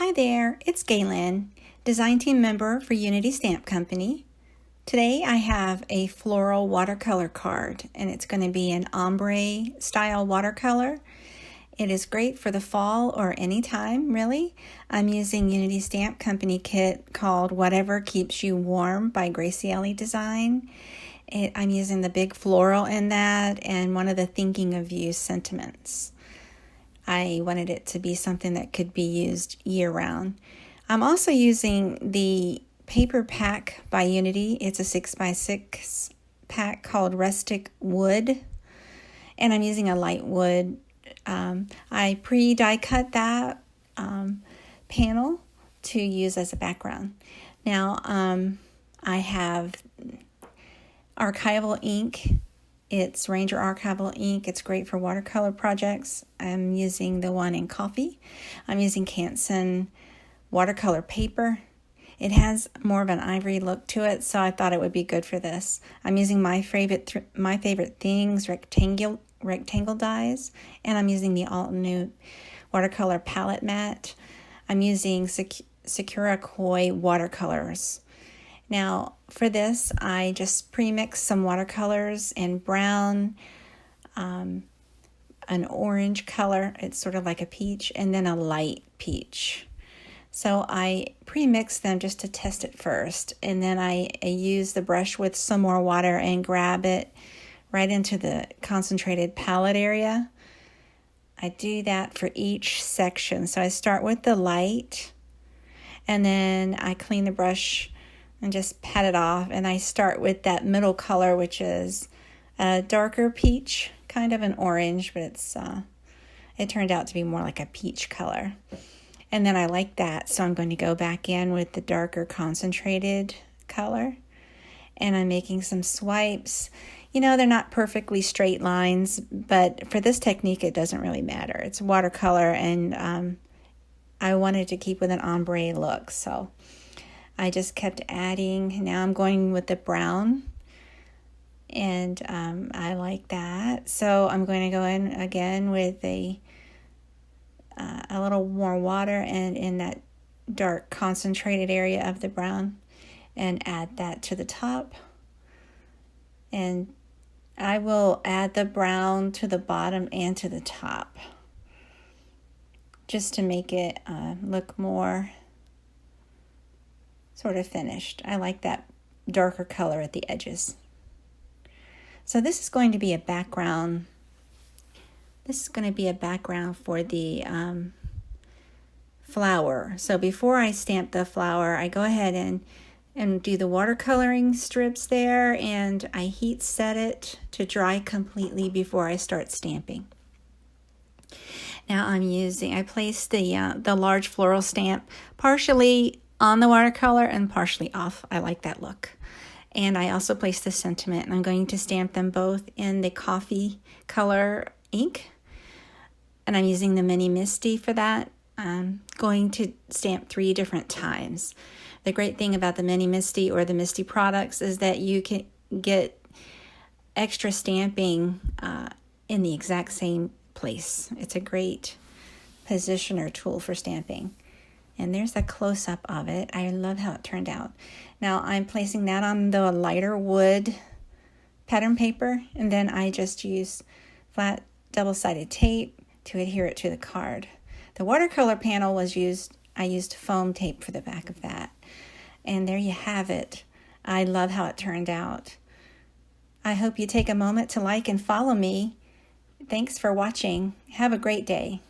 Hi there, it's Galen, design team member for Unity Stamp Company. Today I have a floral watercolor card, and it's going to be an ombre style watercolor. It is great for the fall or any time, really. I'm using Unity Stamp Company kit called Whatever Keeps You Warm by Graciele Design. I'm using the big floral in that and one of the thinking of you sentiments. I wanted it to be something that could be used year-round. I'm also using the paper pack by Unity. It's a 6x6 pack called Rustic Wood, and I'm using a light wood. I pre-die cut that panel to use as a background. Now, I have archival ink. It's Ranger Archival ink. It's great for watercolor projects. I'm using the one in coffee. I'm using Canson watercolor paper. It has more of an ivory look to it, so I thought it would be good for this. I'm using my favorite things, rectangle dies, and I'm using the Altenew watercolor palette mat. I'm using Sakura Koi watercolors. Now, for this, I just pre-mixed some watercolors in brown, an orange color, it's sort of like a peach, and then a light peach. So I pre-mixed them just to test it first, and then I use the brush with some more water and grab it right into the concentrated palette area. I do that for each section. So I start with the light, and then I clean the brush and just pat it off, and I start with that middle color, which is a darker peach, kind of an orange, but it turned out to be more like a peach color. And then I like that, so I'm going to go back in with the darker concentrated color, and I'm making some swipes. You know, they're not perfectly straight lines, but for this technique, it doesn't really matter. It's watercolor, and I wanted to keep with an ombre look, so I just kept adding. Now I'm going with the brown, and I like that. So I'm going to go in again with a little more water and in that dark concentrated area of the brown, and add that to the top. And I will add the brown to the bottom and to the top, just to make it look more sort of finished. I like that darker color at the edges. So this is going to be a background. This is going to be a background for the flower. So before I stamp the flower, I go ahead and do the watercoloring strips there, and I heat set it to dry completely before I start stamping. Now I placed the large floral stamp partially on the watercolor and partially off. I like that look. And I also placed the sentiment, and I'm going to stamp them both in the coffee color ink. And I'm using the Mini Misty for that. I'm going to stamp 3 different times. The great thing about the Mini Misty or the Misty products is that you can get extra stamping in the exact same place. It's a great positioner tool for stamping. And there's a close-up of it. I love how it turned out. Now I'm placing that on the lighter wood pattern paper, and then I just use flat double-sided tape to adhere it to the card. The watercolor panel I used foam tape for the back of that. And there you have it. I love how it turned out. I hope you take a moment to like and follow me. Thanks for watching. Have a great day.